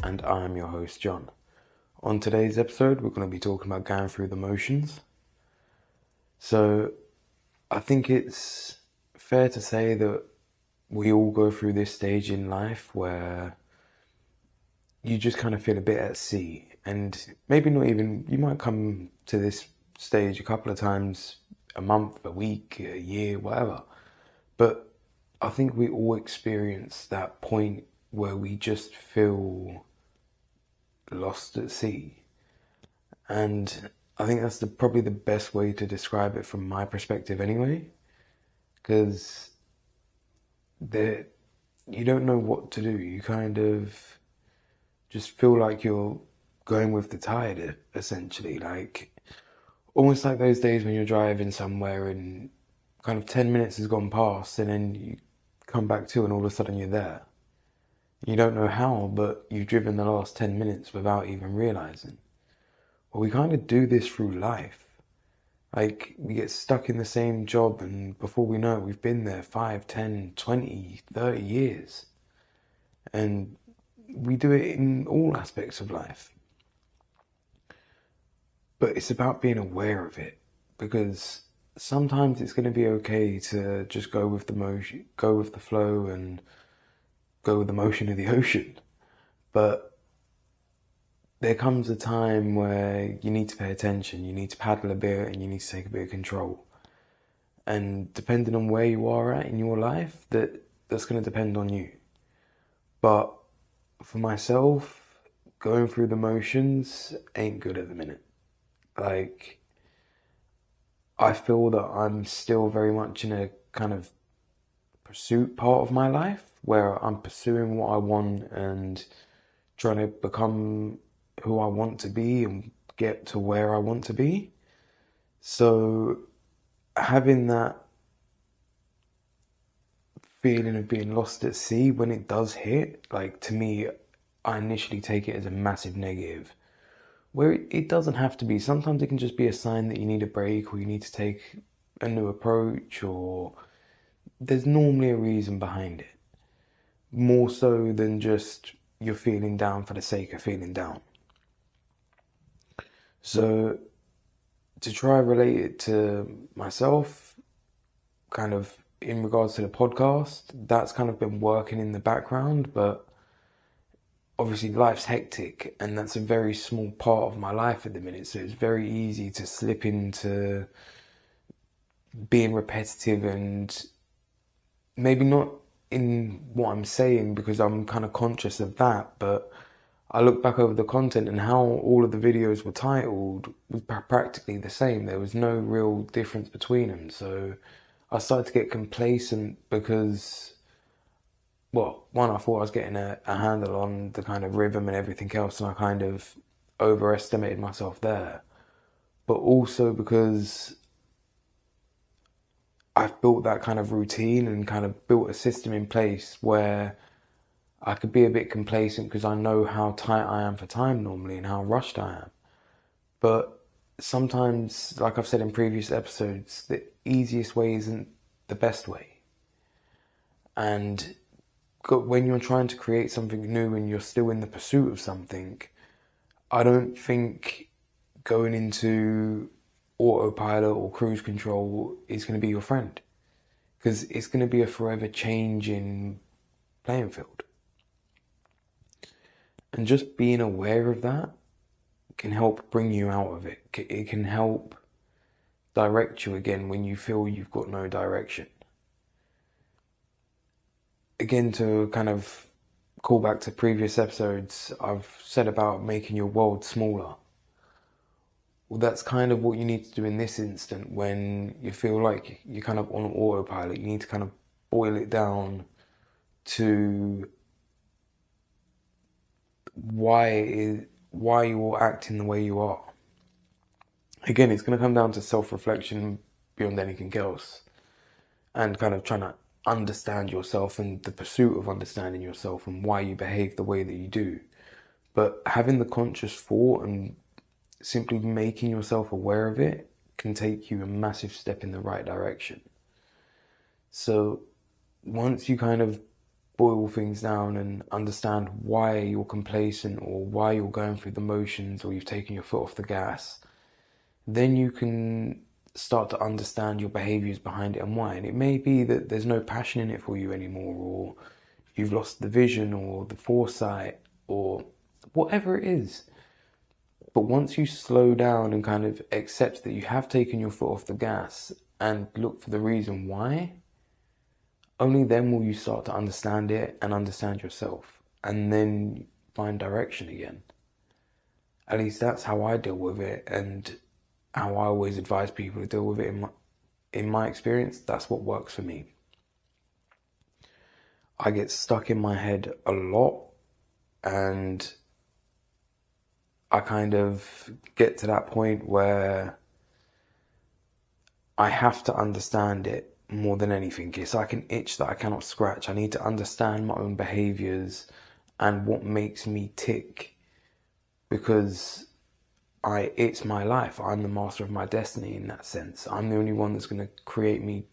and I am your host, John. On today's episode, we're going to be talking about going through the motions. So, I think it's fair to say that we all go through this stage in life where you just kind of feel a bit at sea, and maybe not even, you might come to this stage a couple of times a month, a week, a year, whatever. But I think we all experience that point where we just feel lost at sea. And I think that's probably the best way to describe it from my perspective anyway, because you don't know what to do. You kind of just feel like you're going with the tide, essentially. Like, almost like those days when you're driving somewhere and kind of 10 minutes has gone past and then you come back to and all of a sudden you're there. You don't know how, but you've driven the last 10 minutes without even realizing. Well, we kind of do this through life. Like, we get stuck in the same job and before we know it, we've been there 5, 10, 20, 30 years. And we do it in all aspects of life. But it's about being aware of it, because sometimes it's going to be okay to just go with the motion, go with the flow and go with the motion of the ocean. But there comes a time where you need to pay attention, you need to paddle a bit and you need to take a bit of control. And depending on where you are at in your life, that's going to depend on you. But for myself, going through the motions ain't good at the minute. Like, I feel that I'm still very much in a kind of pursuit part of my life where I'm pursuing what I want and trying to become who I want to be and get to where I want to be. So having that feeling of being lost at sea when it does hit, like, to me, I initially take it as a massive negative. Where it doesn't have to be. Sometimes it can just be a sign that you need a break or you need to take a new approach, or there's normally a reason behind it. More so than just you're feeling down for the sake of feeling down. So to try and relate it to myself, kind of in regards to the podcast, that's kind of been working in the background, but obviously life's hectic and that's a very small part of my life at the minute, so it's very easy to slip into being repetitive and maybe not in what I'm saying, because I'm kind of conscious of that, but I look back over the content and how all of the videos were titled was practically the same. There was no real difference between them. So I started to get complacent because, well, one, I thought I was getting a handle on the kind of rhythm and everything else, and I kind of overestimated myself there. But also because I've built that kind of routine and kind of built a system in place where I could be a bit complacent because I know how tight I am for time normally and how rushed I am. But sometimes, like I've said in previous episodes, the easiest way isn't the best way. And when you're trying to create something new and you're still in the pursuit of something, I don't think going into autopilot or cruise control is going to be your friend, because it's going to be a forever change in playing field. And just being aware of that can help bring you out of it. It can help direct you again when you feel you've got no direction. Again, to kind of call back to previous episodes, I've said about making your world smaller. Well, that's kind of what you need to do in this instant when you feel like you're kind of on autopilot. You need to kind of boil it down to why you're acting the way you are. Again, it's going to come down to self-reflection beyond anything else, and kind of trying to understand yourself and the pursuit of understanding yourself and why you behave the way that you do. But having the conscious thought and simply making yourself aware of it can take you a massive step in the right direction. So once you kind of boil things down and understand why you're complacent or why you're going through the motions or you've taken your foot off the gas, then you can start to understand your behaviors behind it and why. And it may be that there's no passion in it for you anymore, or you've lost the vision or the foresight or whatever it is. But once you slow down and kind of accept that you have taken your foot off the gas and look for the reason why, only then will you start to understand it and understand yourself, and then find direction again. At least that's how I deal with it, and how I always advise people to deal with it in my experience. That's what works for me. I get stuck in my head a lot, and I kind of get to that point where I have to understand it more than anything. It's like an itch that I cannot scratch. I need to understand my own behaviors and what makes me tick, because it's my life. I'm the master of my destiny in that sense. I'm the only one that's going to create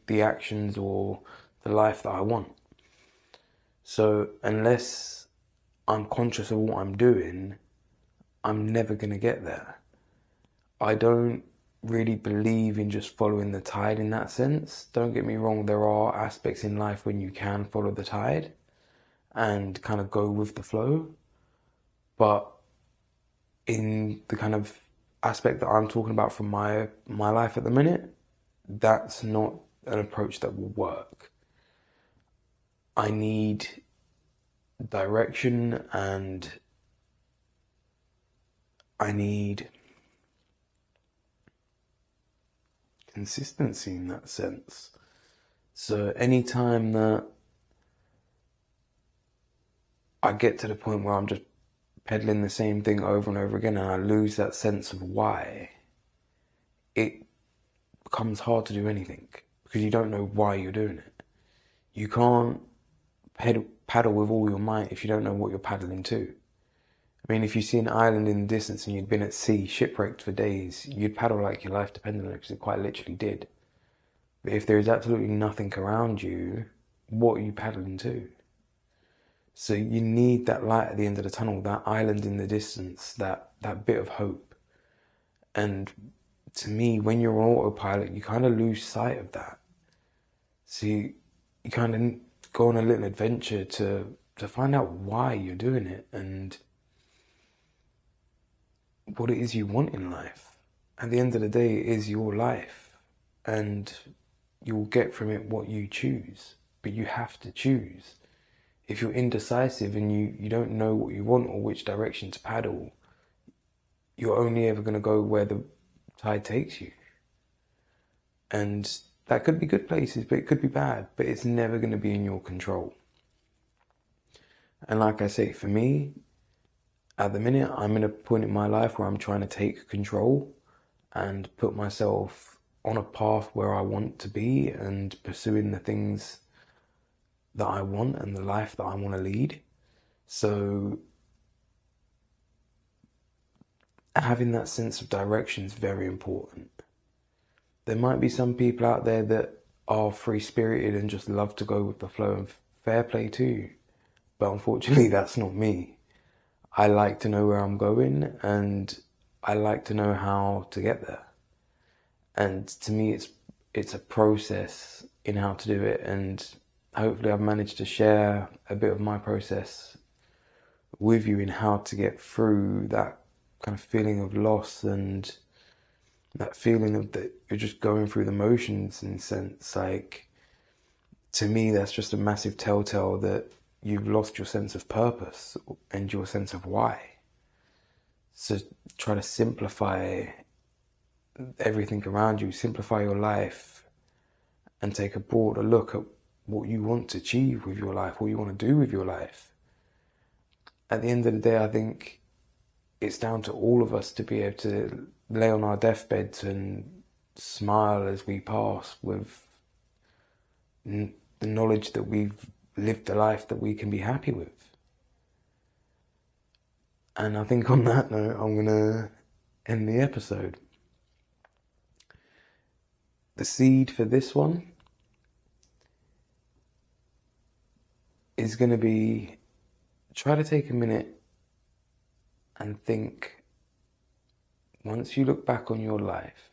the actions or the life that I want. So unless I'm conscious of what I'm doing, I'm never going to get there. I don't really believe in just following the tide in that sense. Don't get me wrong, there are aspects in life when you can follow the tide and kind of go with the flow. But in the kind of aspect that I'm talking about from my life at the minute, that's not an approach that will work. I need direction, and I need consistency in that sense. So anytime that I get to the point where I'm just peddling the same thing over and over again and I lose that sense of why, it becomes hard to do anything, because you don't know why you're doing it. You can't paddle with all your might if you don't know what you're paddling to. I mean, if you see an island in the distance and you'd been at sea, shipwrecked for days, you'd paddle like your life depended on it, because it quite literally did. But if there is absolutely nothing around you, what are you paddling to? So you need that light at the end of the tunnel, that island in the distance, that bit of hope. And to me, when you're on autopilot, you kind of lose sight of that. So you kind of go on a little adventure to find out why you're doing it and what it is you want in life. At the end of the day, it is your life, and you'll get from it what you choose, but you have to choose. If you're indecisive and you don't know what you want or which direction to paddle, you're only ever going to go where the tide takes you. And that could be good places, but it could be bad, but it's never going to be in your control. And like I say, for me, at the minute, I'm in a point in my life where I'm trying to take control and put myself on a path where I want to be and pursuing the things that I want and the life that I want to lead. So having that sense of direction is very important. There might be some people out there that are free-spirited and just love to go with the flow, and fair play to you. But unfortunately, that's not me. I like to know where I'm going, and I like to know how to get there. And to me, it's a process in how to do it, and hopefully I've managed to share a bit of my process with you in how to get through that kind of feeling of loss and that feeling of that you're just going through the motions, in a sense. Like, to me, that's just a massive telltale that you've lost your sense of purpose and your sense of why. So try to simplify everything around you, simplify your life, and take a broader look at what you want to achieve with your life, what you want to do with your life. At the end of the day, I think it's down to all of us to be able to lay on our deathbeds and smile as we pass with the knowledge that we've lived a life that we can be happy with. And I think on that note, I'm going to end the episode. The seed for this one is going to be, try to take a minute and think, once you look back on your life,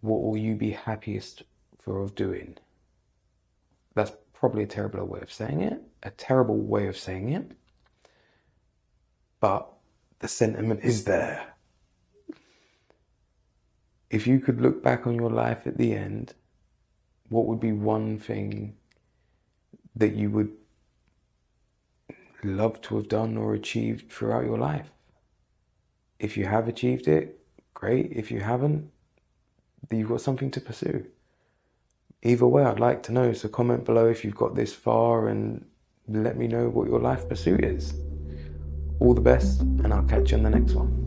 what will you be happiest for of doing? That's probably a terrible way of saying it, but the sentiment is there. If you could look back on your life at the end, what would be one thing that you would love to have done or achieved throughout your life? If you have achieved it, great. If you haven't, then you've got something to pursue. Either way, I'd like to know. So comment below if you've got this far and let me know what your life pursuit is. All the best, and I'll catch you on the next one.